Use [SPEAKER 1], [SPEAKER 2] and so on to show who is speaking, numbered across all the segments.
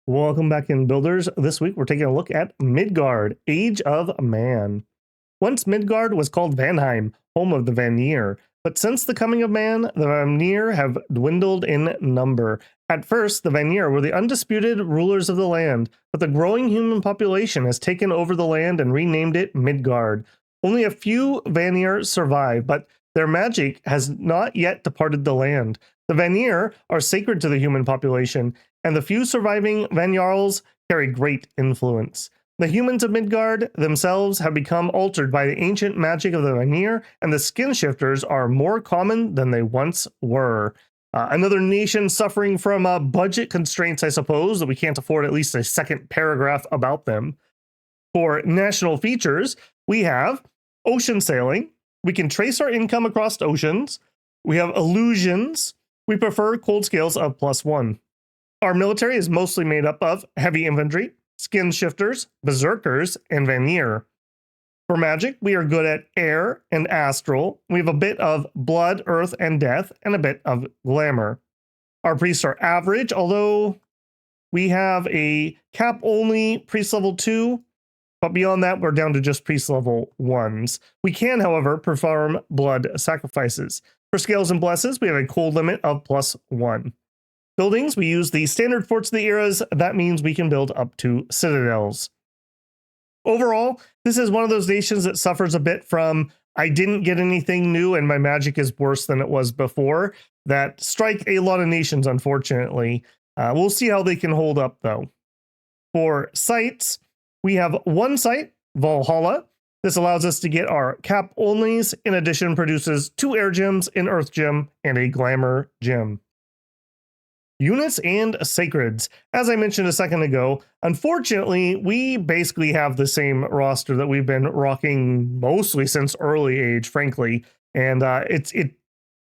[SPEAKER 1] Welcome back in Builders. This week we're taking a look at Midgard, Age of Man. Once Midgard was called Vanheim, home of the Vanir, but since the coming of man, the Vanir have dwindled in number. At first, the Vanir were the undisputed rulers of the land, but the growing human population has taken over the land and renamed it Midgard. Only a few Vanir survive, but their magic has not yet departed the land. The Vanir are sacred to the human population, and the few surviving Vanjarls carry great influence. The humans of Midgard themselves have become altered by the ancient magic of the Vanir, and the skin shifters are more common than they once were. Another nation suffering from budget constraints, I suppose, that we can't afford at least a second paragraph about them. For national features, we have ocean sailing. We can trace our income across oceans. We have illusions. We prefer cold scales of +1. Our military is mostly made up of heavy infantry, skin shifters, berserkers, and Vanir. For magic, we are good at air and astral. We have a bit of blood, earth, and death, and a bit of glamour. Our priests are average, although we have a cap only priest level 2, but beyond that, we're down to just priest level 1s. We can, however, perform blood sacrifices. For scales and blesses, we have a cold limit of +1. Buildings, we use the standard forts of the eras. That means we can build up to citadels. Overall, this is one of those nations that suffers a bit from, I didn't get anything new and my magic is worse than it was before, that strike a lot of nations, unfortunately. We'll see how they can hold up, though. For sites, we have one site, Valhalla. This allows us to get our cap onlys. In addition, produces 2 air gems, an earth gem, and a glamour gem. Units and sacreds. As I mentioned a second ago, unfortunately, we basically have the same roster that we've been rocking mostly since early age, frankly, and it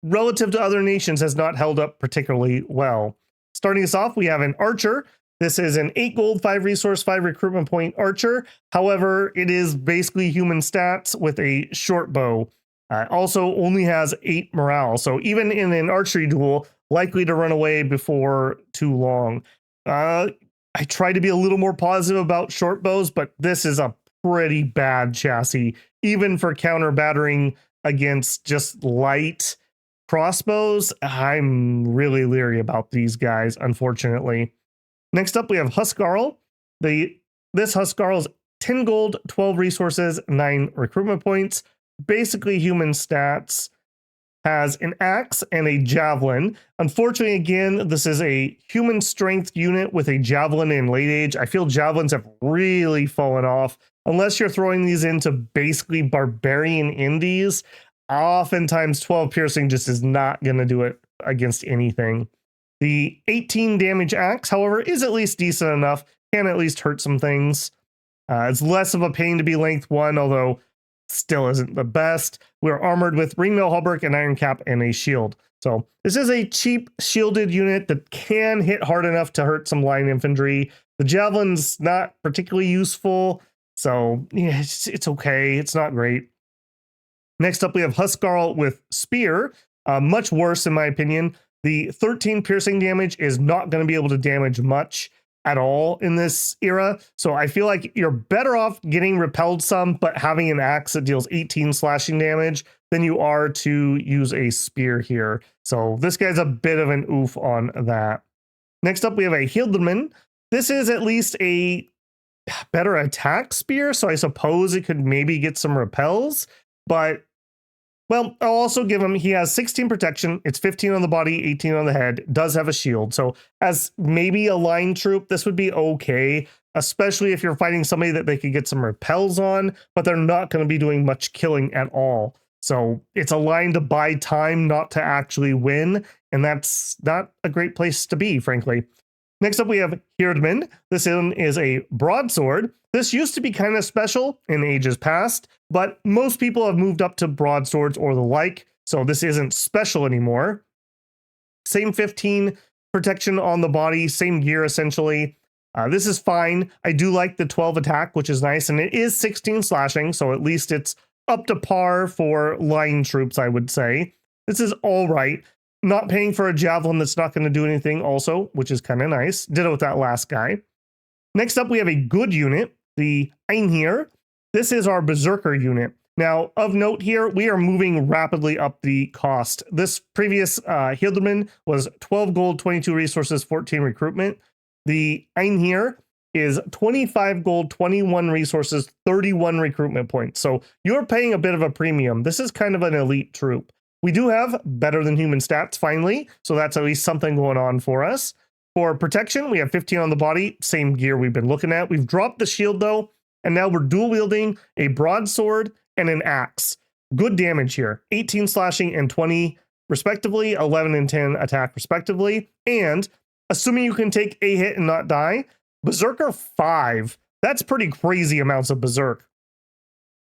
[SPEAKER 1] relative to other nations has not held up particularly well. Starting us off, we have an archer. This is an 8 gold, 5 resource, 5 recruitment point archer. However, it is basically human stats with a short bow. Also only has 8 morale, so even in an archery duel, likely to run away before too long. I try to be a little more positive about short bows, but this is a pretty bad chassis, even for counter battering against just light crossbows. I'm really leery about these guys, unfortunately. Next up, we have Huskarl. This Huskarl is 10 gold, 12 resources, 9 recruitment points, basically human stats. Has an axe and a javelin. Unfortunately, again, this is a human strength unit with a javelin in late age. I feel javelins have really fallen off. Unless you're throwing these into basically barbarian indies, oftentimes 12 piercing just is not going to do it against anything. The 18 damage axe, however, is at least decent enough, can at least hurt some things. It's less of a pain to be length 1, although still isn't the best. We're armored with ringmail hauberk, an iron cap, and a shield. So this is a cheap shielded unit that can hit hard enough to hurt some line infantry. The javelin's not particularly useful, so yeah, it's okay. It's not great. Next up, we have Huskarl with spear. Much worse, in my opinion. The 13 piercing damage is not going to be able to damage much at all in this era. So I feel like you're better off getting repelled some, but having an axe that deals 18 slashing damage than you are to use a spear here. So this guy's a bit of an oof on that. Next up, we have a Hildeman. This is at least a better attack spear, so I suppose it could maybe get some repels, but well, I'll also give him, he has 16 protection, it's 15 on the body, 18 on the head, does have a shield. So as maybe a line troop, this would be okay, especially if you're fighting somebody that they could get some repels on, but they're not going to be doing much killing at all. So it's a line to buy time, not to actually win, and that's not a great place to be, frankly. Next up, we have Hirdman. This one is a broadsword. This used to be kind of special in ages past, but most people have moved up to broadswords or the like, so this isn't special anymore. Same 15 protection on the body, same gear essentially. This is fine. I do like the 12 attack, which is nice, and it is 16 slashing, so at least it's up to par for line troops, I would say. This is all right. Not paying for a javelin that's not going to do anything also, which is kind of nice. Ditto with that last guy. Next up, we have a good unit, the Einhir. This is our Berserker unit. Now, of note here, we are moving rapidly up the cost. This previous Hilderman was 12 gold, 22 resources, 14 recruitment. The Einhir is 25 gold, 21 resources, 31 recruitment points. So you're paying a bit of a premium. This is kind of an elite troop. We do have better than human stats finally, so that's at least something going on for us. For protection, we have 15 on the body, same gear we've been looking at. We've dropped the shield though, and now we're dual wielding a broadsword and an axe. Good damage here, 18 slashing and 20 respectively, 11 and 10 attack respectively. And assuming you can take a hit and not die, Berserker 5. That's pretty crazy amounts of Berserk.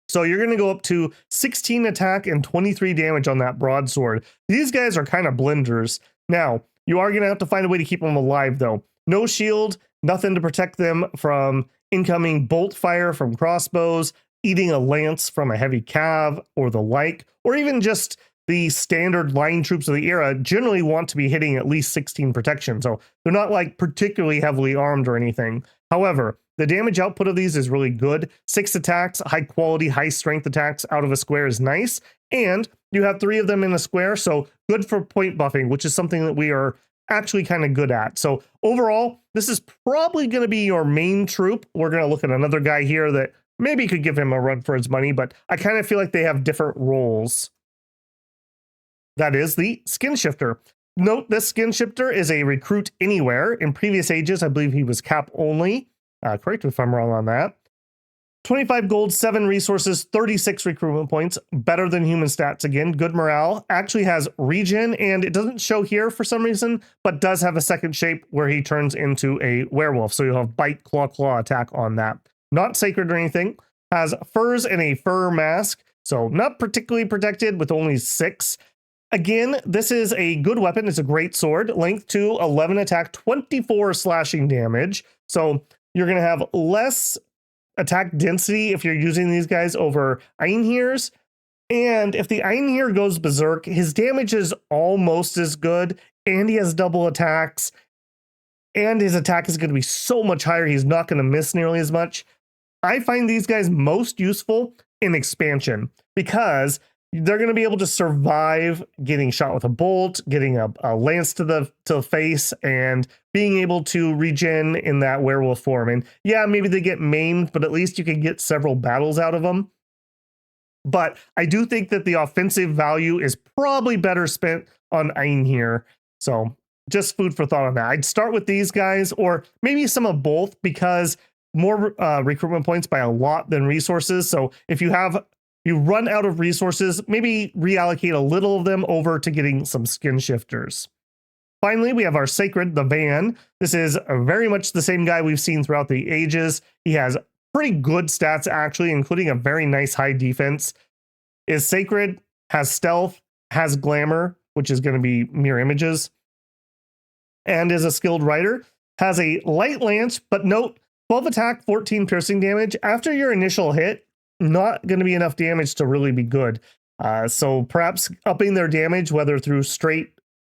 [SPEAKER 1] So you're going to go up to 16 attack and 23 damage on that broadsword. These guys are kind of blenders. Now, you are going to have to find a way to keep them alive, though. No shield, nothing to protect them from incoming bolt fire from crossbows, eating a lance from a heavy cav, or the like, or even just the standard line troops of the era generally want to be hitting at least 16 protection. So they're not like particularly heavily armed or anything. However, the damage output of these is really good. 6 attacks, high quality, high strength attacks out of a square is nice. And you have 3 of them in a square, so good for point buffing, which is something that we are actually kind of good at. So overall, this is probably going to be your main troop. We're going to look at another guy here that maybe could give him a run for his money, but I kind of feel like they have different roles. That is the Skin Shifter. Note this Skin Shifter is a recruit anywhere. In previous ages, I believe he was cap only. Correct me if I'm wrong on that. 25 gold, 7 resources, 36 recruitment points. Better than human stats again. Good morale. Actually has regen, and it doesn't show here for some reason, but does have a second shape where he turns into a werewolf. So you'll have bite, claw, claw attack on that. Not sacred or anything. Has furs and a fur mask. So not particularly protected with only 6. Again, this is a good weapon. It's a great sword. Length 2, 11 attack, 24 slashing damage. So you're going to have less attack density if you're using these guys over Einhirs. And if the Einhir goes berserk, his damage is almost as good, and he has double attacks, and his attack is going to be so much higher, he's not going to miss nearly as much. I find these guys most useful in expansion because they're going to be able to survive getting shot with a bolt, getting a lance to the face, and being able to regen in that werewolf form. And yeah, maybe they get maimed, but at least you can get several battles out of them. But I do think that the offensive value is probably better spent on Einhir. So just food for thought on that. I'd start with these guys, or maybe some of both, because more recruitment points by a lot than resources. So if you run out of resources, maybe reallocate a little of them over to getting some Skin Shifters. Finally, we have our Sacred, the Van. This is very much the same guy we've seen throughout the ages. He has pretty good stats, actually, including a very nice high defense. Is Sacred, has stealth, has glamour, which is going to be mirror images, and is a skilled rider. Has a light lance, but note, 12 attack, 14 piercing damage. After your initial hit, not going to be enough damage to really be good. So perhaps upping their damage, whether through straight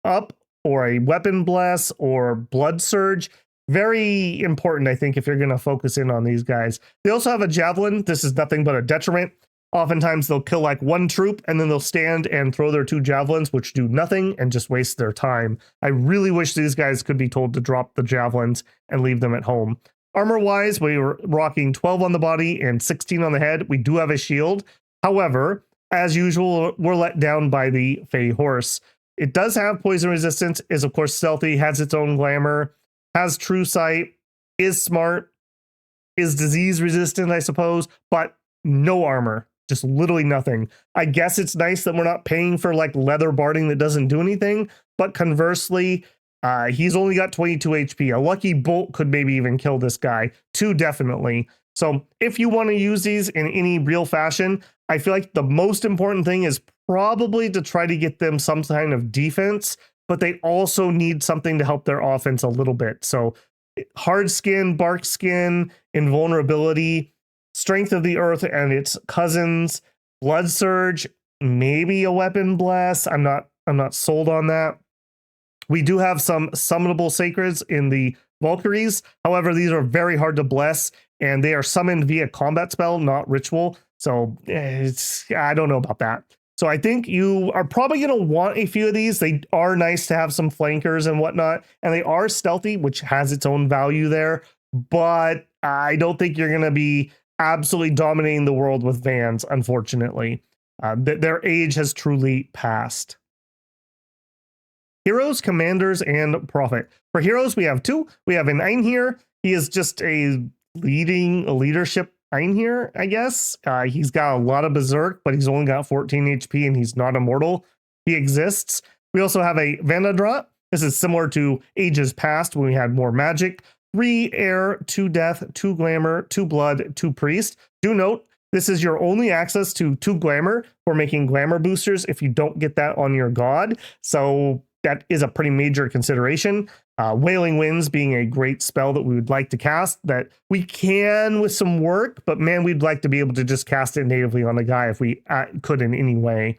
[SPEAKER 1] up or a weapon bless or blood surge, very important, I think, if you're going to focus in on these guys. They also have a javelin. This is nothing but a detriment. Oftentimes they'll kill like one troop and then they'll stand and throw their 2 javelins, which do nothing and just waste their time. I really wish these guys could be told to drop the javelins and leave them at home. Armor-wise, we were rocking 12 on the body and 16 on the head. We do have a shield. However, as usual, we're let down by the Fey Horse. It does have poison resistance, is of course stealthy, has its own glamour, has true sight, is smart, is disease resistant, I suppose, but no armor. Just literally nothing. I guess it's nice that we're not paying for like leather barding that doesn't do anything, but conversely, he's only got 22 HP. A lucky bolt could maybe even kill this guy. 2 definitely. So if you want to use these in any real fashion, I feel like the most important thing is probably to try to get them some kind of defense, but they also need something to help their offense a little bit. So hard skin, bark skin, invulnerability, strength of the earth and its cousins, blood surge, maybe a weapon blast. I'm not sold on that. We do have some summonable sacreds in the Valkyries. However, these are very hard to bless, and they are summoned via combat spell, not ritual. So I don't know about that. So I think you are probably going to want a few of these. They are nice to have some flankers and whatnot, and they are stealthy, which has its own value there. But I don't think you're going to be absolutely dominating the world with Vans, unfortunately. Their age has truly passed. Heroes, Commanders, and Prophet. For heroes, we have two. We have an Einherjar. He is just a leadership Einherjar, I guess. He's got a lot of Berserk, but he's only got 14 HP and he's not immortal. He exists. We also have a Vanheim. This is similar to Ages Past when we had more magic. 3 air, 2 death, 2 glamour, 2 blood, 2 priest. Do note, this is your only access to 2 glamour for making glamour boosters if you don't get that on your god. So that is a pretty major consideration. Wailing Winds being a great spell that we would like to cast, that we can with some work, but man, we'd like to be able to just cast it natively on the guy if we could in any way.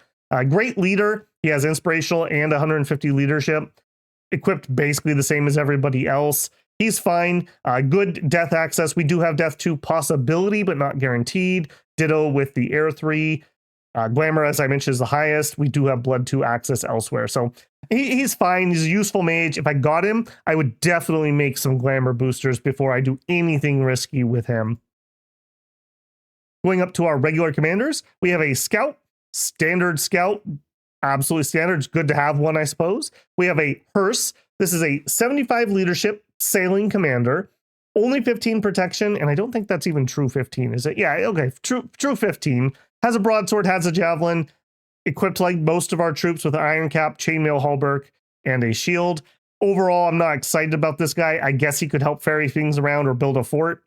[SPEAKER 1] Great leader. He has inspirational and 150 leadership. Equipped basically the same as everybody else. He's fine. Good death access. We do have death 2 possibility, but not guaranteed. Ditto with the air 3. Glamour, as I mentioned, is the highest. We do have blood 2 access elsewhere. So he's fine. He's a useful mage. If I got him, I would definitely make some glamour boosters before I do anything risky with him. Going up to our regular commanders, we have a scout, standard scout, absolutely standard. It's good to have one, I suppose. We have a hearse. This is a 75 leadership sailing commander, only 15 protection, and I don't think that's even true 15, is it? Yeah, okay, true 15. Has a broadsword, has a javelin, equipped like most of our troops with iron cap, chainmail hauberk, and a shield. Overall, I'm not excited about this guy. I guess he could help ferry things around or build a fort.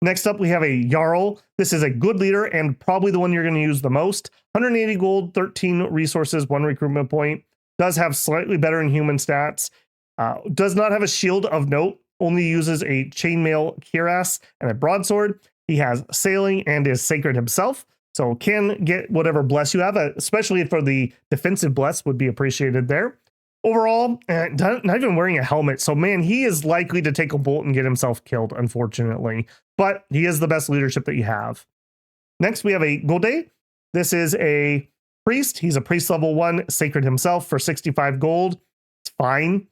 [SPEAKER 1] Next up, we have a Jarl. This is a good leader and probably the one you're going to use the most. 180 gold, 13 resources, 1 recruitment point. Does have slightly better in human stats. Does not have a shield of note. Only uses a chainmail cuirass and a broadsword. He has sailing and is sacred himself. So can get whatever bless you have, especially for the defensive bless would be appreciated there. Overall, not even wearing a helmet. So man, he is likely to take a bolt and get himself killed, unfortunately. But he is the best leadership that you have. Next, we have a Gode. This is a priest. He's a priest level 1, sacred himself for 65 gold. It's fine.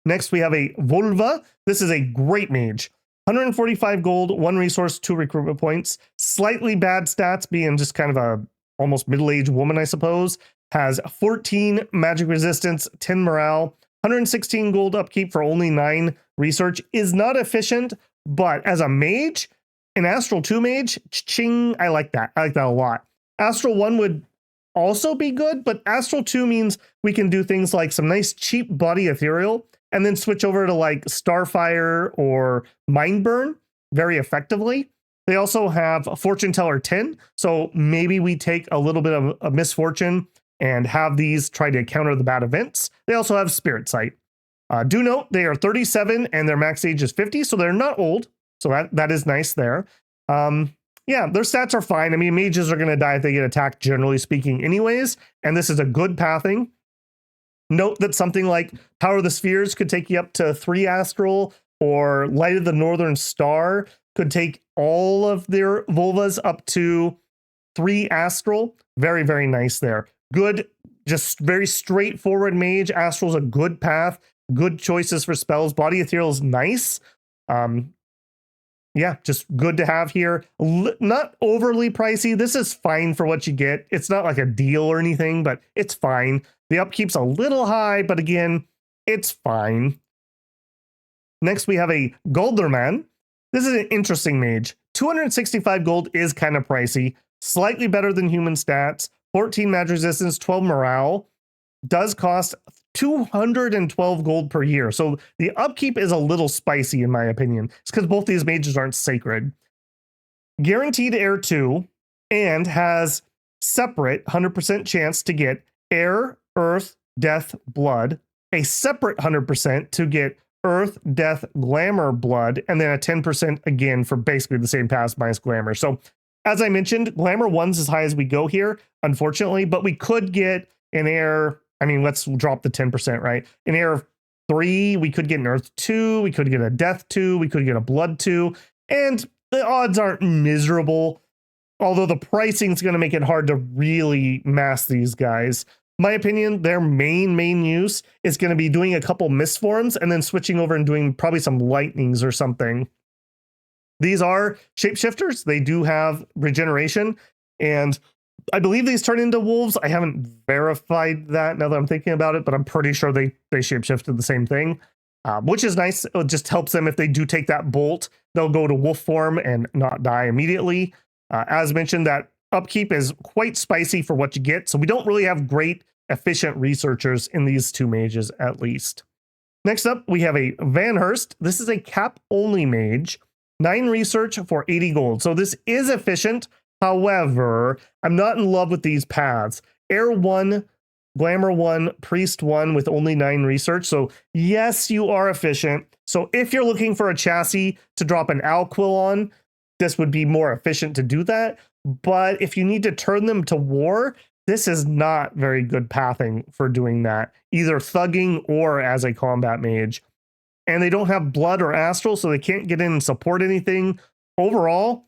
[SPEAKER 1] Next, we have a Volva. This is a great mage. 145 gold, 1 resource, 2 recruitment points. Slightly bad stats, being just kind of a almost middle-aged woman, I suppose. Has 14 magic resistance, 10 morale, 116 gold upkeep for only 9 research. Is not efficient, but as a mage, an Astral 2 mage, ching, I like that. I like that a lot. Astral 1 would also be good, but Astral 2 means we can do things like some nice cheap body ethereal, and then switch over to like Starfire or Mindburn very effectively. They also have a Fortune Teller 10, so maybe we take a little bit of a misfortune and have these try to counter the bad events. They also have Spirit Sight. Do note they are 37 and their max age is 50, so they're not old. So that is nice there. Yeah, their stats are fine. I mean, mages are going to die if they get attacked, generally speaking anyways, and this is a good pathing. Note that something like Power of the Spheres could take you up to 3 astral, or Light of the Northern Star could take all of their Volvas up to 3 astral. Very, very nice there. Good, just very straightforward mage. Astral's a good path. Good choices for spells. Body Ethereal is nice. Yeah, just good to have here. Not overly pricey. This is fine for what you get. It's not like a deal or anything, but it's fine. The upkeep's a little high, but again, it's fine. Next, we have a Golderman. This is an interesting mage. 265 gold is kind of pricey. Slightly better than human stats. 14 magic resistance, 12 morale. Does cost 212 gold per year. So the upkeep is a little spicy in my opinion. It's because both these mages aren't sacred. Guaranteed air 2 and has separate 100% chance to get air, earth, death, blood. A separate 100% to get earth, death, glamour, blood, and then a 10% again for basically the same pass minus glamour. So as I mentioned, glamour 1's as high as we go here, unfortunately, but we could get an air I mean, let's drop the 10%, right? In Air 3, we could get an Earth 2, we could get a Death 2, we could get a Blood 2, and the odds aren't miserable, although the pricing is going to make it hard to really mass these guys. My opinion, their main use is going to be doing a couple misforms and then switching over and doing probably some lightnings or something. These are shapeshifters. They do have regeneration, and I believe these turn into wolves. I haven't verified that now that I'm thinking about it, but I'm pretty sure they shapeshifted the same thing, which is nice. It just helps them if they do take that bolt, they'll go to wolf form and not die immediately. As mentioned, that upkeep is quite spicy for what you get, so we don't really have great efficient researchers in these two mages, at least. Next up, we have a Vanhurst. This is a cap-only mage. 9 research for 80 gold. So this is efficient. However, I'm not in love with these paths. Air 1, Glamour 1, Priest 1 with only 9 research. So yes, you are efficient. So if you're looking for a chassis to drop an Alquill on, this would be more efficient to do that. But if you need to turn them to war, this is not very good pathing for doing that, either thugging or as a combat mage. And they don't have blood or astral, so they can't get in and support anything. Overall,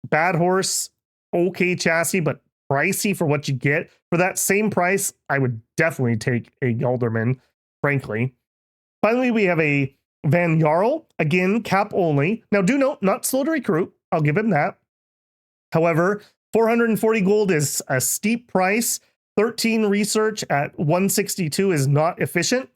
[SPEAKER 1] bad horse, okay chassis, but pricey for what you get. For that same price, I would definitely take a Gelderman, frankly. Finally, we have a Van Jarl, again, cap only. Now, do note, not slow to recruit. I'll give him that. However, 440 gold is a steep price. 13 research at 162 is not efficient.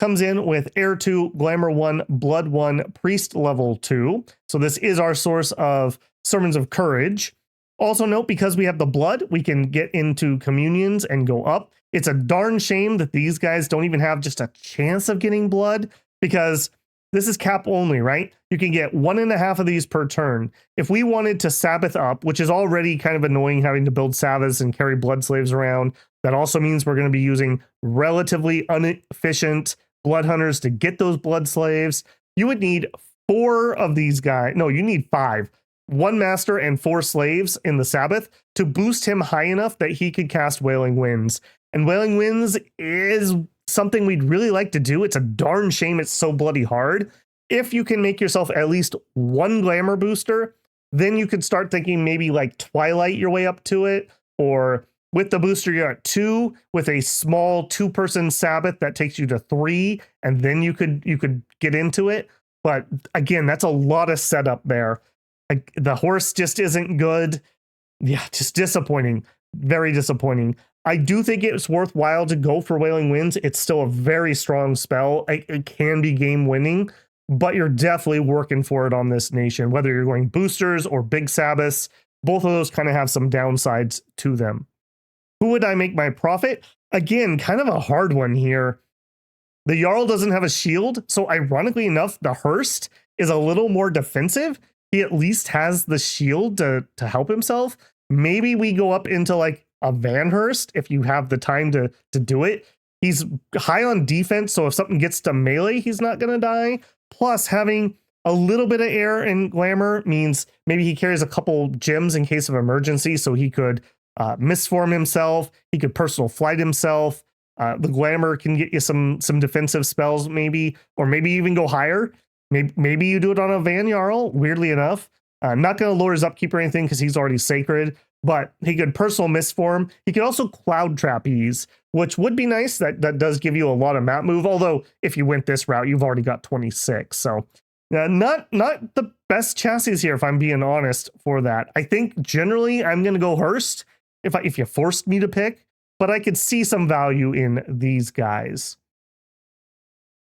[SPEAKER 1] Comes in with Air 2, Glamour 1, Blood 1, Priest level 2. So this is our source of Sermons of Courage. Also note, because we have the blood, we can get into communions and go up. It's a darn shame that these guys don't even have just a chance of getting blood, because this is cap only, right? You can get 1.5 of these per turn. If we wanted to Sabbath up, which is already kind of annoying having to build Sabbaths and carry blood slaves around, that also means we're going to be using relatively inefficient blood hunters to get those blood slaves. You would need 4 of these guys. No, you need 5. 1 master and 4 slaves in the Sabbath to boost him high enough that he could cast Wailing Winds. And Wailing Winds is something we'd really like to do. It's a darn shame it's so bloody hard. If you can make yourself at least 1 glamour booster, then you could start thinking maybe like Twilight your way up to it, or with the booster you're at 2 with a small 2-person Sabbath that takes you to 3, and then you could get into it. But again, that's a lot of setup there. The horse just isn't good. Yeah, just disappointing. Very disappointing. I do think it's worthwhile to go for Wailing Winds. It's still a very strong spell. It can be game winning, but you're definitely working for it on this nation, whether you're going boosters or big Sabbaths. Both of those kind of have some downsides to them. Who would I make my profit? Again, kind of a hard one here. The Jarl doesn't have a shield, so ironically enough, the Hearst is a little more defensive. He at least has the shield to help himself. Maybe we go up into like a Vanhurst if you have the time to do it. He's high on defense, so if something gets to melee, he's not going to die. Plus, having a little bit of air and glamour means maybe he carries a couple gems in case of emergency, so he could misform himself. He could personal flight himself. The glamour can get you some defensive spells, maybe, or maybe even go higher. Maybe you do it on a Van Jarl, weirdly enough. Not going to lower his upkeep or anything because he's already sacred, but he could personal misform. He could also cloud trapeze, which would be nice. That does give you a lot of map move, although if you went this route, you've already got 26. So not the best chassis here, if I'm being honest, for that. I think generally I'm going to go Hearst if you forced me to pick, but I could see some value in these guys.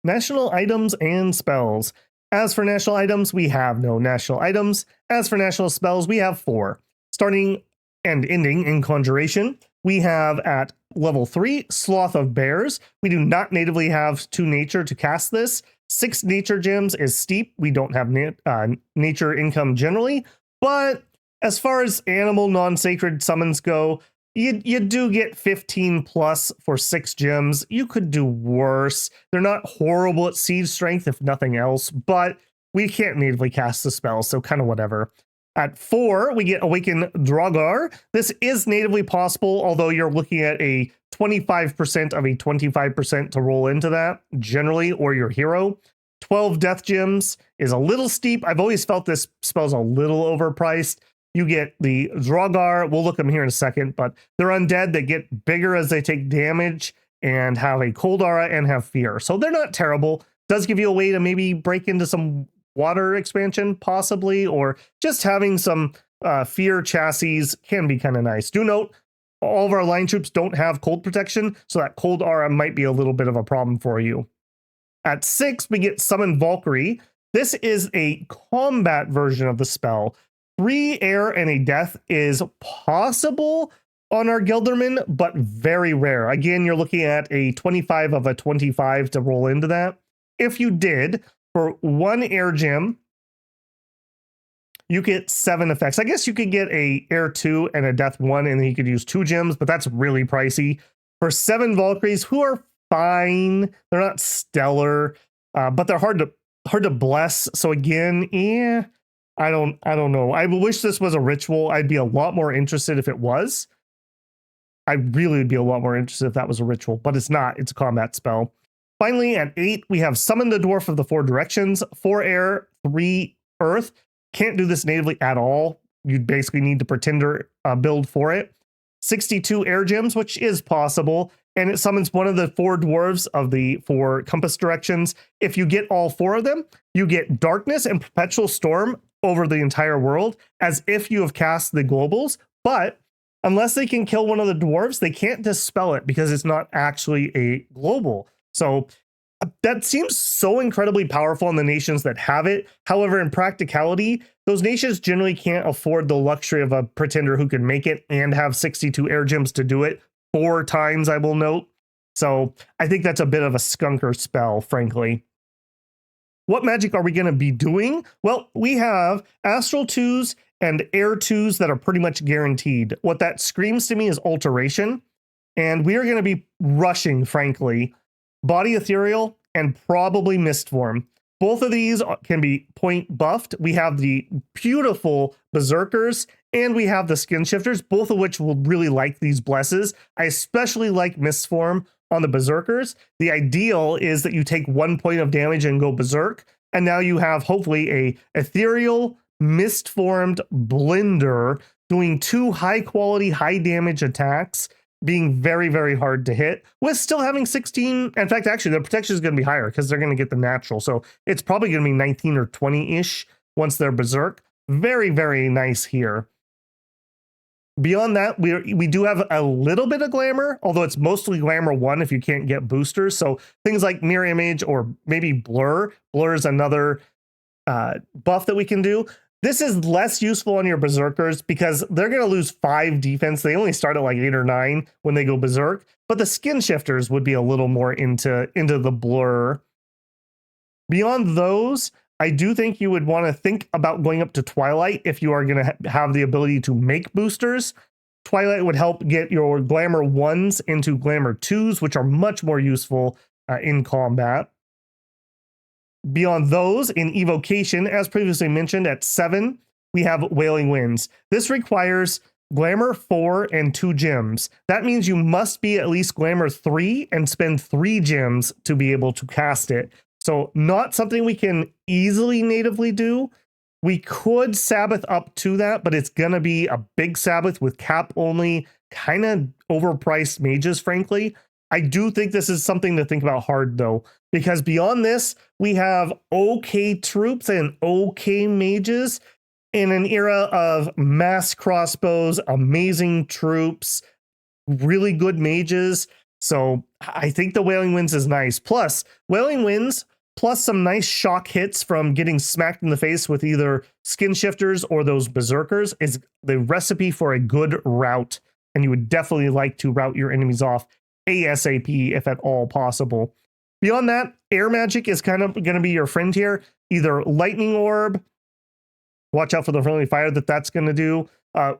[SPEAKER 1] National items and spells. As for national items, we have no national items. As for national spells, we have 4. Starting and ending in Conjuration, we have at level 3, Sloth of Bears. We do not natively have 2 nature to cast this. 6 nature gems is steep. We don't have nature income generally, but as far as animal non-sacred summons go, you do get 15 plus for 6 gems. You could do worse. They're not horrible at siege strength, if nothing else, but we can't natively cast the spell, so kind of whatever. At 4, we get Awaken Draugr. This is natively possible, although you're looking at a 25% of a 25% to roll into that, generally, or your hero. 12 death gems is a little steep. I've always felt this spell's a little overpriced. You get the Draugr, we'll look at them here in a second, but they're undead. They get bigger as they take damage and have a cold aura and have fear. So they're not terrible. Does give you a way to maybe break into some water expansion, possibly, or just having some fear chassis can be kind of nice. Do note, all of our line troops don't have cold protection, so that cold aura might be a little bit of a problem for you. At 6, we get Summon Valkyrie. This is a combat version of the spell. 3 air and a death is possible on our Guilderman, but very rare. Again, you're looking at a 25 of a 25 to roll into that. If you did, for 1 air gem, you get 7 effects. I guess you could get a air 2 and a death 1, and then you could use 2 gems, but that's really pricey. For 7 Valkyries, who are fine, they're not stellar, but they're hard to bless. So again, I don't know. I wish this was a ritual. I'd be a lot more interested if it was. I really would be a lot more interested if that was a ritual, but it's not. It's a combat spell. Finally, at 8, we have Summon the Dwarf of the 4 Directions. 4 air, 3 earth. Can't do this natively at all. You'd basically need to Pretender build for it. 62 air gems, which is possible. And it summons one of the 4 dwarves of the 4 compass directions. If you get all 4 of them, you get darkness and perpetual storm over the entire world, as if you have cast the globals. But unless they can kill one of the dwarves, they can't dispel it because it's not actually a global. So that seems so incredibly powerful in the nations that have it. However, in practicality, those nations generally can't afford the luxury of a pretender who can make it and have 62 air gems to do it 4 times, I will note. So I think that's a bit of a skunker spell, frankly. What magic are we going to be doing? Well, we have Astral 2s and Air 2s that are pretty much guaranteed. What that screams to me is Alteration. And we are going to be rushing, frankly, Body Ethereal and probably Mist Form. Both of these can be point buffed. We have the beautiful Berserkers and we have the Skin Shifters, both of which will really like these blesses. I especially like Mist Form on the Berserkers. The ideal is that you take 1 point of damage and go Berserk. And now you have hopefully a ethereal, mist-formed blender doing 2 high-quality, high-damage attacks, being very, very hard to hit, with still having 16. In fact, actually, their protection is going to be higher because they're going to get the natural. So it's probably going to be 19 or 20-ish once they're Berserk. Very, very nice here. Beyond that, we do have a little bit of glamour, although it's mostly glamour 1 if you can't get boosters. So things like mirror image or maybe blur. Blur is another buff that we can do. This is less useful on your Berserkers because they're going to lose 5 defense. They only start at like 8 or 9 when they go Berserk, but the Skin Shifters would be a little more into the blur. Beyond those, I do think you would want to think about going up to Twilight if you are going to have the ability to make boosters. Twilight would help get your Glamour 1s into Glamour 2s, which are much more useful in combat. Beyond those, in Evocation, as previously mentioned, at 7, we have Wailing Winds. This requires Glamour 4 and 2 gems. That means you must be at least Glamour 3 and spend 3 gems to be able to cast it. So not something we can easily natively do. We could Sabbath up to that, but it's going to be a big Sabbath with cap only, kind of overpriced mages, frankly. I do think this is something to think about hard, though, because beyond this, we have okay troops and okay mages in an era of mass crossbows, amazing troops, really good mages. So I think the Wailing Winds is nice. Plus, Wailing Winds plus some nice shock hits from getting smacked in the face with either Skin Shifters or those Berserkers is the recipe for a good rout. And you would definitely like to rout your enemies off ASAP if at all possible. Beyond that, air magic is kind of going to be your friend here. Either Lightning Orb, watch out for the friendly fire that's going to do.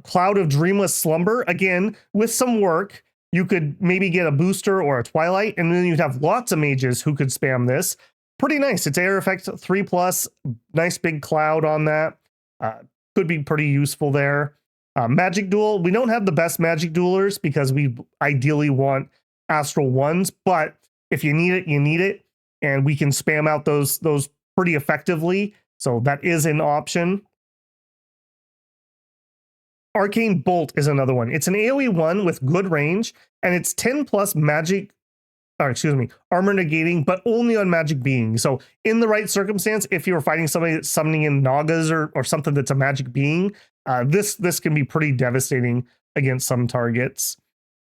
[SPEAKER 1] Cloud of Dreamless Slumber, again, with some work, you could maybe get a booster or a Twilight, and then you'd have lots of mages who could spam this. Pretty nice. It's air effect 3+, nice big cloud on that. Could be pretty useful there. Magic Duel, we don't have the best Magic Duelers because we ideally want astral ones, but if you need it, you need it. And we can spam out those pretty effectively. So that is an option. Arcane Bolt is another one. It's an AoE one with good range, and it's 10 plus magic, or excuse me, armor negating, but only on magic beings. So in the right circumstance, if you're fighting somebody that's summoning in Nagas or something that's a magic being, this can be pretty devastating against some targets.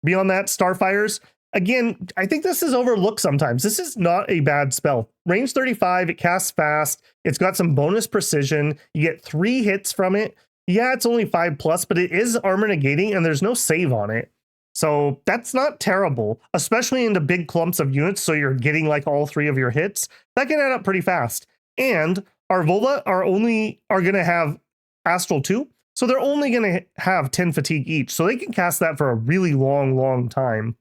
[SPEAKER 1] Beyond that, Starfires. Again, I think this is overlooked sometimes. This is not a bad spell. Range 35, it casts fast. It's got some bonus precision. You get 3 hits from it. Yeah, it's only 5 plus, but it is armor negating and there's no save on it. So that's not terrible, especially into big clumps of units. So you're getting like all 3 of your hits. That can add up pretty fast. And our Vola are going to have Astral 2. So they're only going to have 10 fatigue each. So they can cast that for a really long time.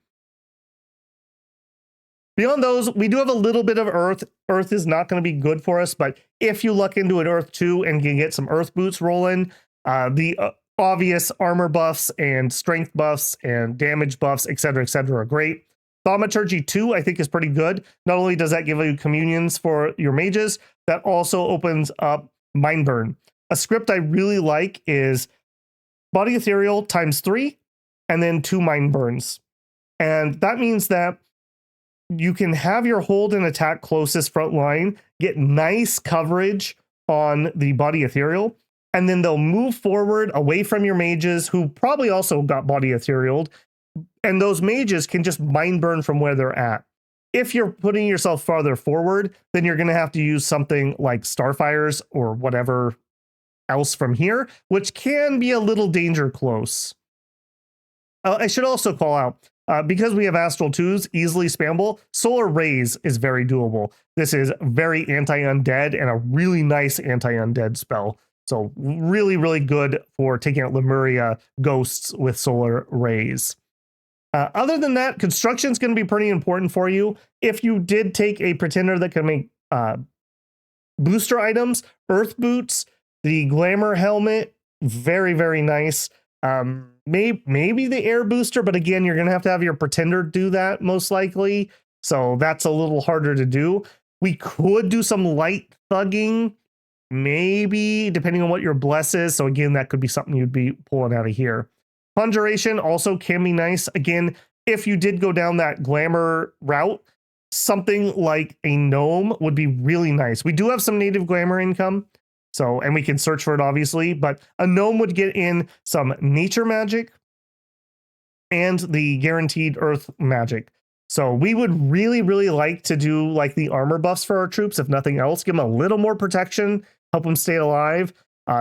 [SPEAKER 1] Beyond those, we do have a little bit of Earth. Earth is not going to be good for us, but if you luck into an Earth 2 and can get some Earth boots rolling, the obvious armor buffs and strength buffs and damage buffs, etc., are great. Thaumaturgy 2, I think, is pretty good. Not only does that give you communions for your mages, that also opens up Mind Burn. A script I really like is Body Ethereal times 3 and then 2 Mind Burns. And that means that you can have your hold and attack closest front line, get nice coverage on the Body Ethereal, and then they'll move forward away from your mages who probably also got Body Etherealed, and those mages can just Mind Burn from where they're at. If you're putting yourself farther forward, then you're going to have to use something like Starfires or whatever else from here, which can be a little danger close. I should also call out, because we have Astral 2s easily spammable, Solar Rays is very doable. This is very anti-undead and a really nice anti-undead spell. So really good for taking out Lemuria ghosts with Solar Rays. Other than that, construction is going to be pretty important for you. If you did take a pretender that can make booster items, Earth Boots, the Glamour Helmet, very nice. Maybe the Air Booster, but again, you're going to have your pretender do that most likely. So that's a little harder to do. We could do some light thugging, maybe, depending on what your bless is. So again, that could be something you'd be pulling out of here. Conjuration also can be nice. Again, if you did go down that glamour route, something like a gnome would be really nice. We do have some native glamour income. So, and we can search for it obviously, but a gnome would get in some nature magic and the guaranteed earth magic. So we would really like to do like the armor buffs for our troops, if nothing else, give them a little more protection, help them stay alive.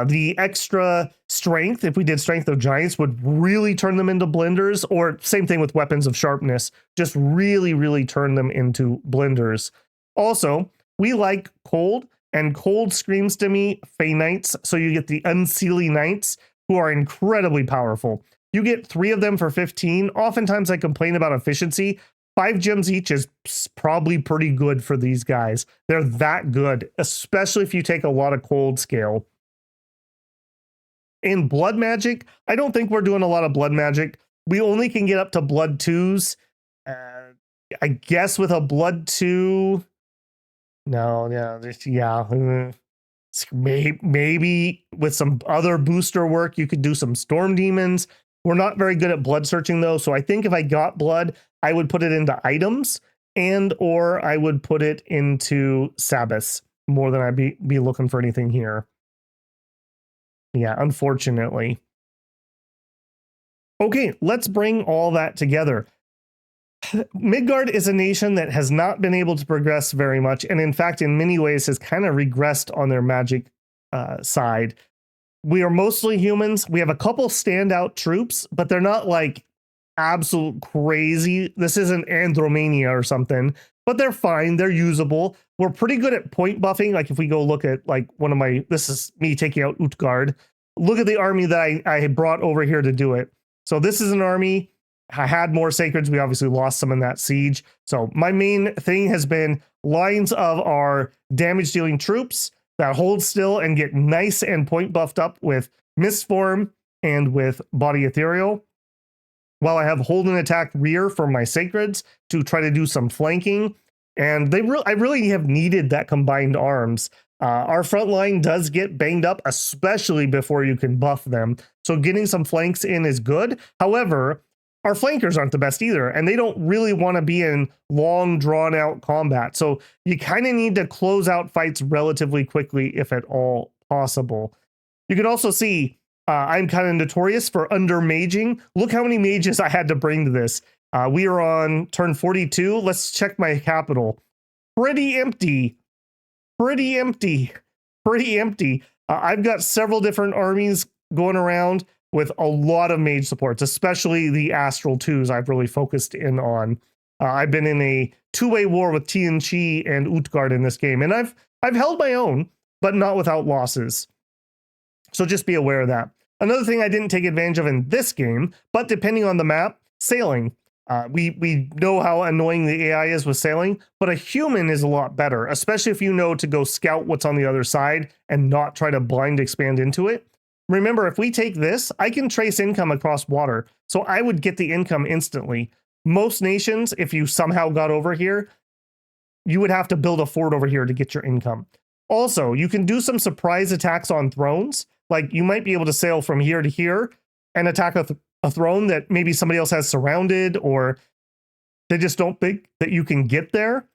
[SPEAKER 1] The extra strength, if we did Strength of Giants, would really turn them into blenders, or same thing with Weapons of Sharpness, just really turn them into blenders. Also, we like cold, and cold screams to me Fey Knights, so you get the Unseelie Knights, who are incredibly powerful. You get 3 of them for 15. Oftentimes I complain about efficiency. 5 gems each is probably pretty good for these guys. They're that good, especially if you take a lot of cold scale. In blood magic, I don't think we're doing a lot of blood magic. We only can get up to blood 2s. I guess with a blood 2... Maybe with some other booster work, you could do some storm demons. We're not very good at blood searching though. So I think if I got blood, I would put it into items or I would put it into Sabbaths more than I'd be looking for anything here. Yeah, unfortunately. Okay, let's bring all that together. Midgard is a nation that has not been able to progress very much, and in fact, in many ways, has kind of regressed on their magic side. We are mostly humans. We have a couple standout troops, but they're not like absolute crazy. This isn't Andromania or something, but they're fine. They're usable. We're pretty good at point buffing. Like if we go look at like this is me taking out Utgard. Look at the army that I had brought over here to do it. So this is an army. I had more sacreds. We obviously lost some in that siege. So my main thing has been lines of our damage dealing troops that hold still and get nice and point buffed up with Mistform and with Body Ethereal. while I have hold and attack rear for my sacreds to try to do some flanking. And I really have needed that combined arms. Our front line does get banged up, especially before you can buff them. So getting some flanks in is good. However, our flankers aren't the best either, and they don't really want to be in long, drawn-out combat. So you kind of need to close out fights relatively quickly, if at all possible. You can also see I'm kind of notorious for under-maging. Look how many mages I had to bring to this. We are on turn 42. Let's check my capital. Pretty empty. Pretty empty. Pretty empty. I've got several different armies going around with a lot of mage supports, especially the Astral 2s I've really focused in on. I've been in a two-way war with Tianchi and Utgard in this game, and I've held my own, but not without losses. So just be aware of that. Another thing I didn't take advantage of in this game, but depending on the map, sailing. We know how annoying the AI is with sailing, but a human is a lot better, especially if you know to go scout what's on the other side and not try to blind expand into it. Remember, if we take this, I can trace income across water, so I would get the income instantly. Most nations, if you somehow got over here, you would have to build a fort over here to get your income. Also, you can do some surprise attacks on thrones. Like, you might be able to sail from here to here and attack a throne that maybe somebody else has surrounded, or they just don't think that you can get there.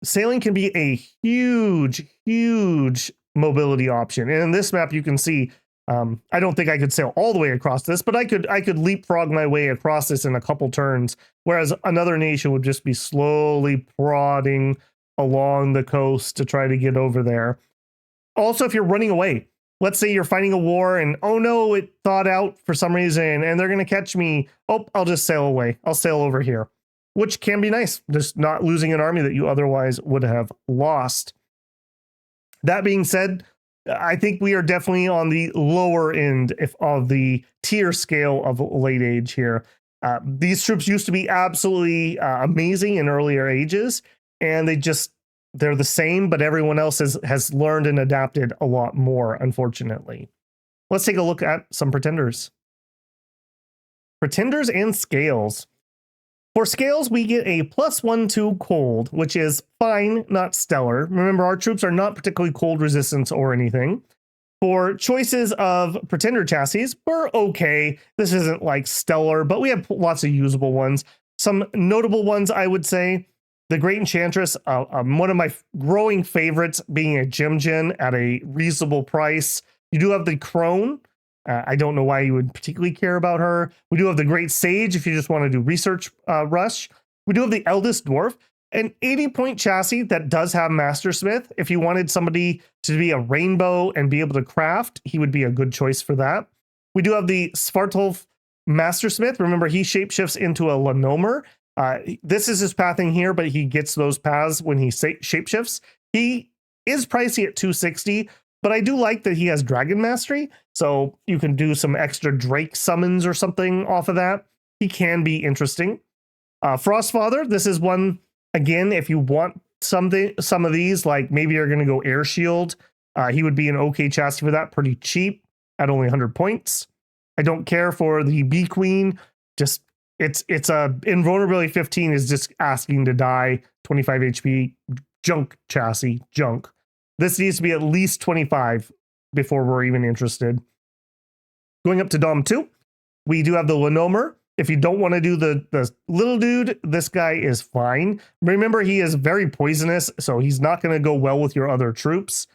[SPEAKER 1] Sailing can be a huge, huge mobility option. And in this map, you can see, I don't think I could sail all the way across this, but I could leapfrog my way across this in a couple turns, whereas another nation would just be slowly prodding along the coast to try to get over there. Also, if you're running away, let's say you're fighting a war and, oh no, it thawed out for some reason and they're going to catch me. Oh, I'll just sail away. I'll sail over here, which can be nice. Just not losing an army that you otherwise would have lost. That being said, I think we are definitely on the lower end of the tier scale of late age here. These troops used to be absolutely amazing in earlier ages, and they're the same, but everyone else has learned and adapted a lot more, unfortunately. Let's take a look at some pretenders. Pretenders and scales. For scales, we get a +1/2 cold, which is fine, not stellar. Remember, our troops are not particularly cold resistant or anything. For choices of pretender chassis, we're okay. This isn't like stellar, but we have lots of usable ones. Some notable ones, I would say, the Great Enchantress, one of my growing favorites, being a gem gen at a reasonable price. You do have the Crone. I don't know why you would particularly care about her. We do have the Great Sage if you just want to do research rush. We do have the Eldest Dwarf, an 80-point chassis that does have Mastersmith. If you wanted somebody to be a rainbow and be able to craft, he would be a good choice for that. We do have the Svartolf Mastersmith. Remember, he shapeshifts into a Lanomer. This is his pathing here, but he gets those paths when he shapeshifts. He is pricey at 260, but I do like that he has Dragon Mastery, so you can do some extra Drake summons or something off of that. He can be interesting. Frostfather, this is one, again, if you want some of these, like maybe you're going to go Air Shield, he would be an okay chassis for that, pretty cheap at only 100 points. I don't care for the Bee Queen, just it's a invulnerability 15 is just asking to die, 25 HP, junk chassis, junk. This needs to be at least 25 before we're even interested. Going up to Dom 2, we do have the Lanomer. If you don't want to do the little dude, this guy is fine. Remember, he is very poisonous, so he's not going to go well with your other troops.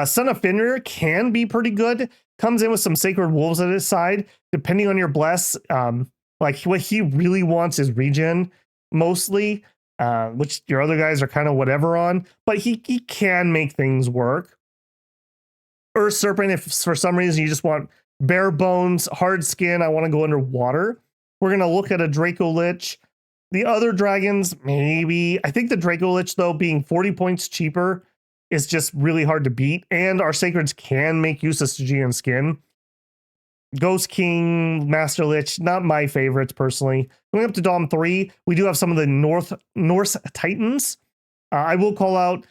[SPEAKER 1] Son of Fenrir can be pretty good. Comes in with some Sacred Wolves at his side. Depending on your bless, like what he really wants is regen, mostly. Which your other guys are kind of whatever on, but he can make things work. Earth Serpent, if for some reason you just want bare bones, hard skin, I want to go underwater, we're going to look at a Draco Lich. The other dragons, maybe. I think the Draco Lich, though, being 40 points cheaper is just really hard to beat, and our Sacreds can make use of Stygian skin. Ghost King, Master Lich, not my favorites personally. Going up to Dom 3, we do have some of the Norse Titans. I will call out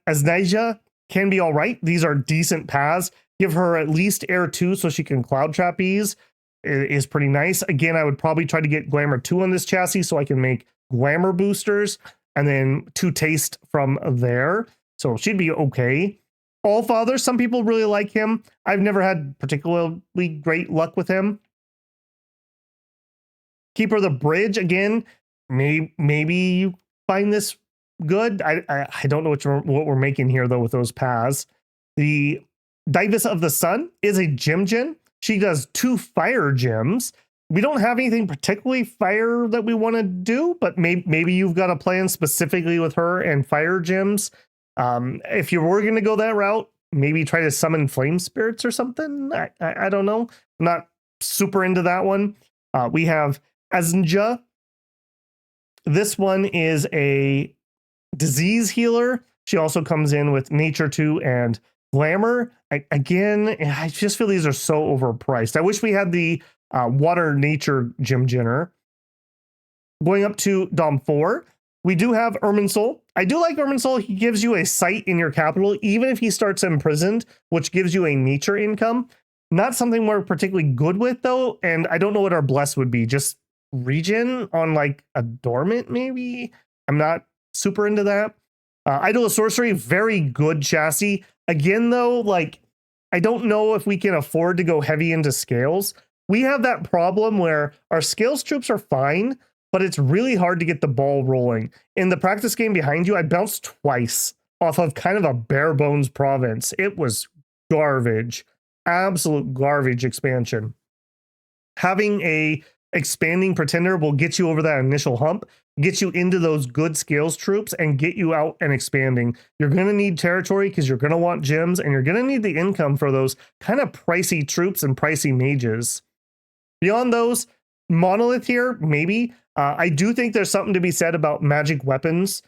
[SPEAKER 1] Asnasia, can be all right. These are decent paths. Give her at least Air 2 so she can Cloud Trap ease. is pretty nice. Again, I would probably try to get Glamour 2 on this chassis so I can make Glamour boosters and then 2 taste from there. So she'd be okay. Allfather, some people really like him. I've never had particularly great luck with him. Keeper of the Bridge, again, maybe you find this good. I don't know what we're making here, though, with those paths. The Divus of the Sun is a gym gen. She does 2 fire gems. We don't have anything particularly fire that we want to do, but maybe you've got a plan specifically with her and fire gems. If you were going to go that route, maybe try to summon flame spirits or something. I don't know. I'm not super into that one. We have Aznja. This one is a disease healer. She also comes in with Nature 2 and Glamour. Again, I just feel these are so overpriced. I wish we had the Water Nature Gym Jenner. Going up to Dom 4, we do have Irminsul. I do like Irminsul. He gives you a site in your capital, even if he starts imprisoned, which gives you a nature income. Not something we're particularly good with, though, and I don't know what our bless would be. Just regen on like a dormant, maybe? I'm not super into that. Idol of Sorcery, very good chassis. Again, though, like, I don't know if we can afford to go heavy into scales. We have that problem where our scales troops are fine, but it's really hard to get the ball rolling. In the practice game behind you, I bounced twice off of kind of a bare bones province. It was garbage, absolute garbage expansion. Having a expanding pretender will get you over that initial hump, get you into those good scales troops, and get you out and expanding. You're going to need territory because you're going to want gems, and you're going to need the income for those kind of pricey troops and pricey mages. Beyond those, Monolith here, maybe. I do think there's something to be said about magic weapons.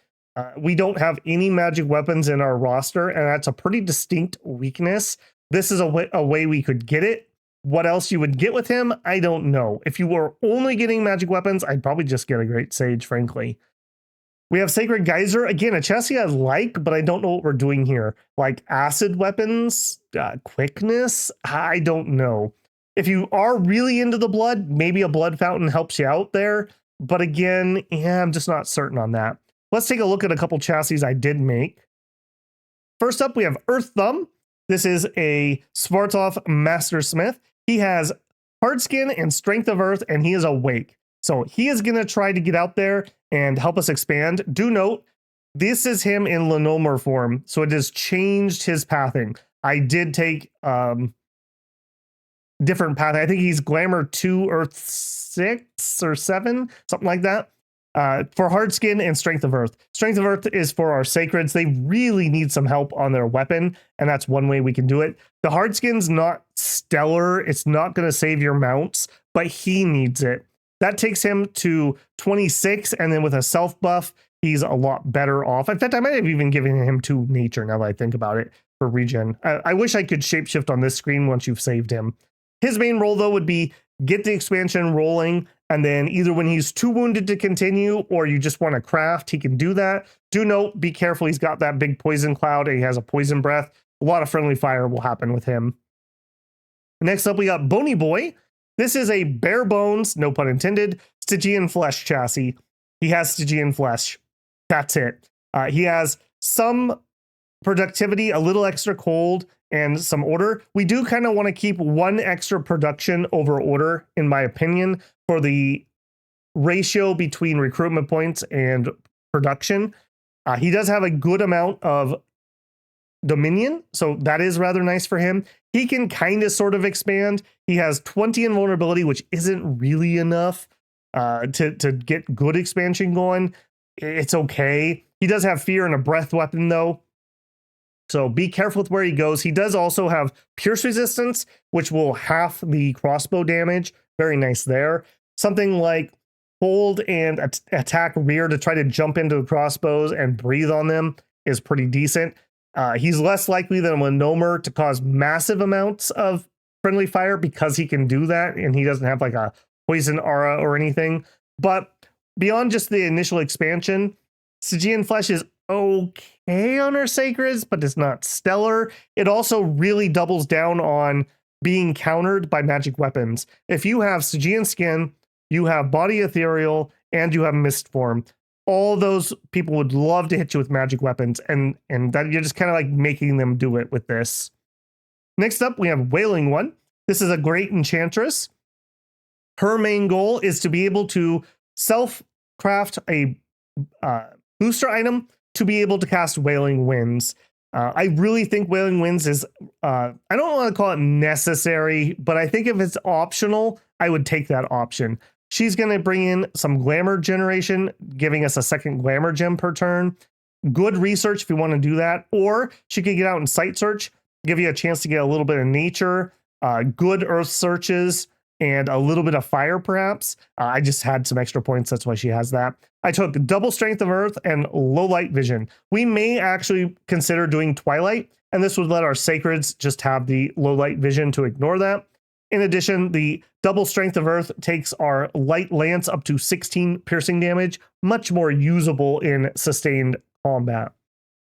[SPEAKER 1] We don't have any magic weapons in our roster, and that's a pretty distinct weakness. This is a way we could get it. What else you would get with him, I don't know. If you were only getting magic weapons, I'd probably just get a Great Sage, frankly. We have Sacred Geyser. Again, a chassis I like, but I don't know what we're doing here. Like acid weapons, quickness, I don't know. If you are really into the blood, maybe a blood fountain helps you out there. But again, yeah, I'm just not certain on that. Let's take a look at a couple chassis I did make. First up, we have Earth Thumb. This is a Svartov Master Smith. He has hard skin and strength of earth, and he is awake. So he is going to try to get out there and help us expand. Do note, this is him in Lenomer form, so it has changed his pathing. I did take different path. I think he's Glamour 2, Earth 6 or 7, something like that. For hard skin and strength of earth. Strength of earth is for our sacreds. They really need some help on their weapon, and that's one way we can do it. The hard skin's not stellar. It's not going to save your mounts, but he needs it. That takes him to 26, and then with a self buff, he's a lot better off. In fact, I might have even given him 2 nature now that I think about it for regen. I wish I could shapeshift on this screen once you've saved him. His main role, though, would be get the expansion rolling, and then either when he's too wounded to continue or you just want to craft, he can do that. Do note, be careful, he's got that big poison cloud and he has a poison breath. A lot of friendly fire will happen with him. Next up, we got Bony Boy. This is a bare bones, no pun intended, Stygian flesh chassis. He has Stygian flesh. That's it. He has some productivity, a little extra cold, and some order. We do kind of want to keep 1 extra production over order, in my opinion, for the ratio between recruitment points and production. He does have a good amount of dominion, so that is rather nice for him. He can kind of sort of expand. He has 20 invulnerability, which isn't really enough to get good expansion going. It's okay. He does have fear and a breath weapon, though. So be careful with where he goes. He does also have pierce resistance, which will half the crossbow damage. Very nice there. Something like hold and attack rear to try to jump into the crossbows and breathe on them is pretty decent. He's less likely than Lenomer to cause massive amounts of friendly fire because he can do that, and he doesn't have like a poison aura or anything. But beyond just the initial expansion, Stygian flesh is okay on our sacreds, but it's not stellar. It also really doubles down on being countered by magic weapons. If you have Stygian Skin, you have Body Ethereal, and you have Mist Form, all those people would love to hit you with magic weapons, and that you're just kind of like making them do it with this. Next up, we have Wailing One. This is a great enchantress. Her main goal is to be able to self-craft a booster item to be able to cast Wailing Winds. I really think Wailing Winds is, I don't want to call it necessary, but I think if it's optional, I would take that option. She's going to bring in some glamour generation, giving us a second glamour gem per turn. Good research if you want to do that. Or she could get out and site search, give you a chance to get a little bit of nature, good earth searches, and a little bit of fire, perhaps. I just had some extra points. That's why she has that. I took double strength of earth and low light vision. We may actually consider doing twilight, and this would let our sacreds just have the low light vision to ignore that. In addition, the double strength of earth takes our light lance up to 16 piercing damage, much more usable in sustained combat.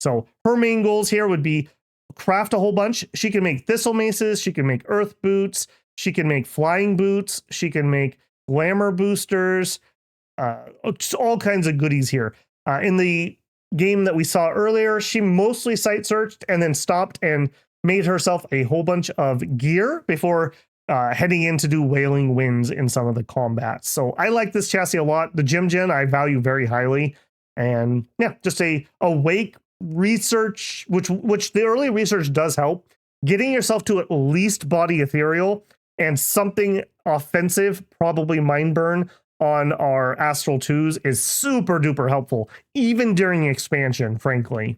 [SPEAKER 1] So her main goals here would be craft a whole bunch. She can make thistle maces, she can make earth boots, she can make flying boots, she can make glamour boosters, just all kinds of goodies here. In the game that we saw earlier, she mostly site searched and then stopped and made herself a whole bunch of gear before heading in to do Wailing Winds in some of the combats. So I like this chassis a lot. The Gem Gen I value very highly. And yeah, just a awake research, which the early research does help. Getting yourself to at least Body Ethereal and something offensive, probably Mind Burn, on our Astral 2s is super duper helpful, even during expansion, frankly.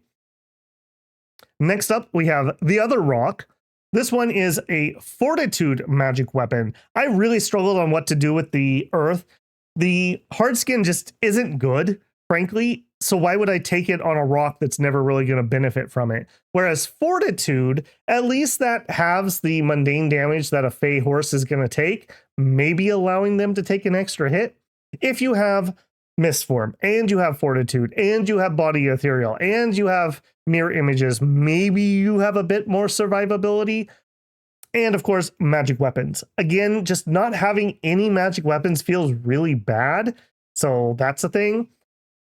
[SPEAKER 1] Next up, we have the other rock. This one is a Fortitude magic weapon. I really struggled on what to do with the earth. The hard skin just isn't good, frankly. So why would I take it on a rock that's never really going to benefit from it? Whereas Fortitude, at least that halves the mundane damage that a Fey horse is going to take, maybe allowing them to take an extra hit. If you have Mist Form, and you have Fortitude, and you have Body Ethereal, and you have Mirror Images, maybe you have a bit more survivability. And of course, magic weapons. Again, just not having any magic weapons feels really bad. So that's a thing.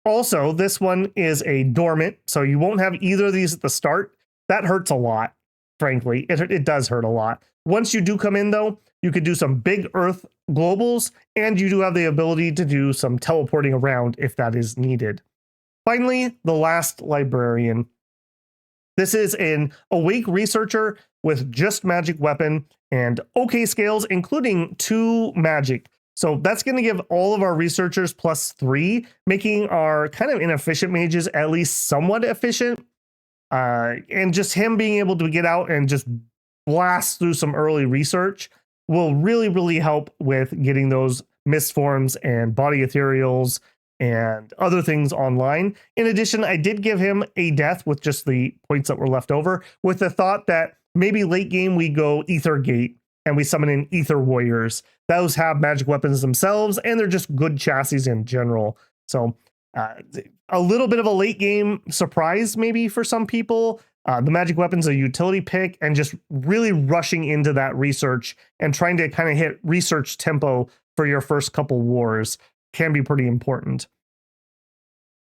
[SPEAKER 1] Also, this one is a dormant, so you won't have either of these at the start. That hurts a lot, frankly. It does hurt a lot. Once you do come in, though, you could do some big earth globals, and you do have the ability to do some teleporting around if that is needed. Finally, the last librarian. This is an awake researcher with just magic weapon and okay scales, including 2 magic. So that's going to give all of our researchers +3, making our kind of inefficient mages at least somewhat efficient. And just him being able to get out and just blast through some early research will really, really help with getting those Mist Forms and Body Ethereals and other things online. In addition, I did give him a death with just the points that were left over, with the thought that maybe late game we go Ether Gate and we summon in Ether Warriors. Those have magic weapons themselves, and they're just good chassis in general. So a little bit of a late game surprise maybe for some people. The magic weapon's a utility pick, and just really rushing into that research and trying to kind of hit research tempo for your first couple wars can be pretty important.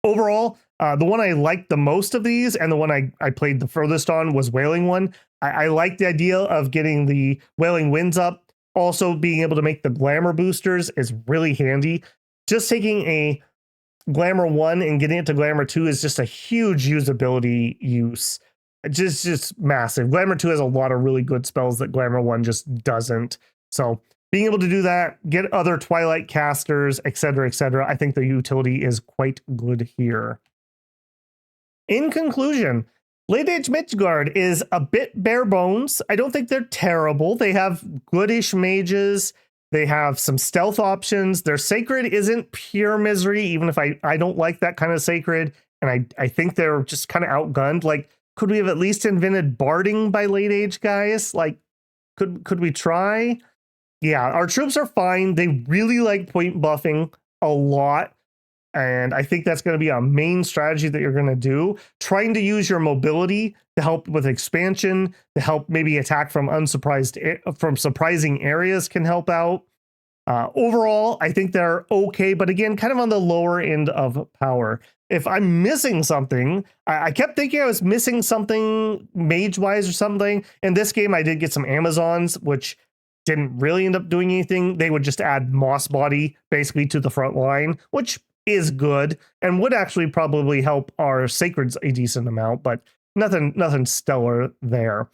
[SPEAKER 1] Overall, the one I liked the most of these, and the one I played the furthest on, was Wailing One. I like the idea of getting the Wailing Winds up. Also, being able to make the glamour boosters is really handy. Just taking a Glamour 1 and getting it to Glamour 2 is just a huge usability use. Just massive. Glamour 2 has a lot of really good spells that Glamour 1 just doesn't. So being able to do that, get other Twilight casters, etc., etc., I think the utility is quite good here. In conclusion, Late Age Midgard is a bit bare bones. I don't think they're terrible. They have goodish mages. They have some stealth options. Their sacred isn't pure misery, even if I don't like that kind of sacred. And I think they're just kind of outgunned. Like, could we have at least invented barding by late age, guys? Like, could we try? Yeah, our troops are fine. They really like point buffing a lot. And I think that's going to be a main strategy that you're going to do. Trying to use your mobility to help with expansion, to help maybe attack from surprising areas can help out. Overall, I think they're okay, but again, kind of on the lower end of power. If I'm missing something, I kept thinking I was missing something mage-wise or something. In this game, I did get some Amazons, which didn't really end up doing anything. They would just add moss body basically to the front line, which is good and would actually probably help our sacreds a decent amount, but nothing stellar there.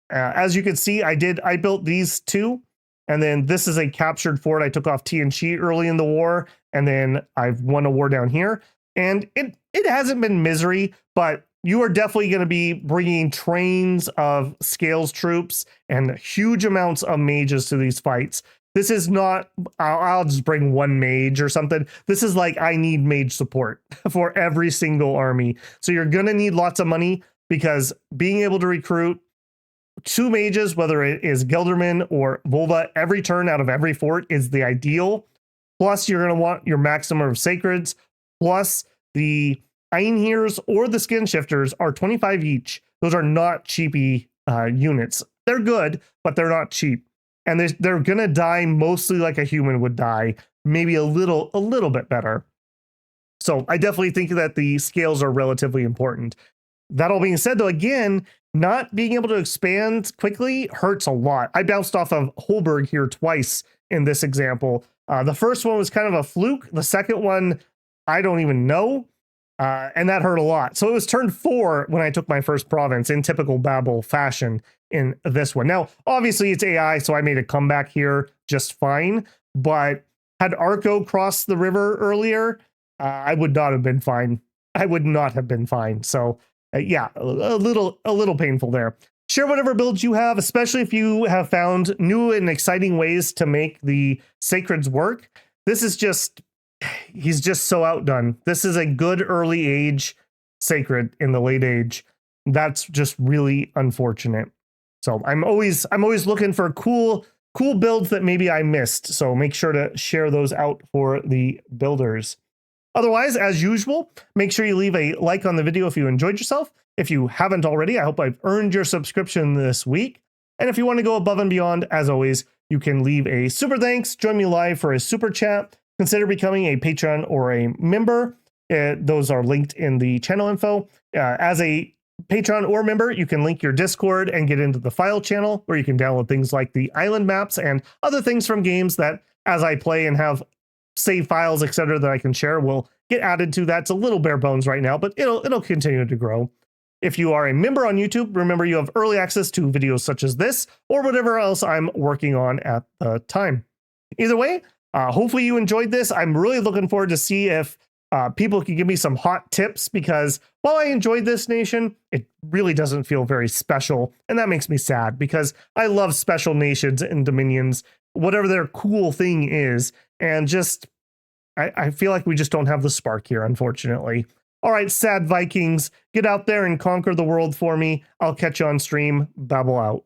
[SPEAKER 1] As you can see, I built these two, and then this is a captured fort. I took off TNG early in the war, and then I've won a war down here, and it hasn't been misery, but you are definitely going to be bringing trains of scales troops and huge amounts of mages to these fights. This is not, I'll just bring one mage or something. This is like, I need mage support for every single army. So you're going to need lots of money, because being able to recruit 2 mages, whether it is Gelderman or Volva, every turn out of every fort is the ideal. Plus, you're going to want your maximum of sacreds, plus the Einhirs or the skin shifters are 25 each. Those are not cheapy units. They're good, but they're not cheap. And they're going to die mostly like a human would die, maybe a little bit better. So I definitely think that the scales are relatively important. That all being said, though, again, not being able to expand quickly hurts a lot. I bounced off of Holberg here twice in this example. The first one was kind of a fluke. The second one, I don't even know. And that hurt a lot. So it was turn 4 when I took my first province in typical Babel fashion in this one. Now, obviously it's AI, so I made a comeback here just fine. But had Arco crossed the river earlier, I would not have been fine. I would not have been fine. So yeah, a little painful there. Share whatever builds you have, especially if you have found new and exciting ways to make the sacreds work. This is just, he's just so outdone. This is a good early age sacred in the late age. That's just really unfortunate. So I'm always looking for cool builds that maybe I missed. So make sure to share those out for the builders. Otherwise, as usual, make sure you leave a like on the video if you enjoyed yourself. If you haven't already, I hope I've earned your subscription this week. And if you want to go above and beyond, as always, you can leave a super thanks, join me live for a super chat, consider becoming a Patreon or a member. Those are linked in the channel info. As a Patreon or member, you can link your Discord and get into the file channel, where you can download things like the island maps and other things from games that, as I play and have save files, etc., that I can share, will get added to that. It's a little bare bones right now, but it'll continue to grow. If you are a member on YouTube, remember you have early access to videos such as this or whatever else I'm working on at the time. Either way, hopefully you enjoyed this. I'm really looking forward to see if people can give me some hot tips, because while I enjoyed this nation, it really doesn't feel very special. And that makes me sad, because I love special nations and dominions, whatever their cool thing is. And just, I feel like we just don't have the spark here, unfortunately. All right, sad Vikings, get out there and conquer the world for me. I'll catch you on stream. Babble out.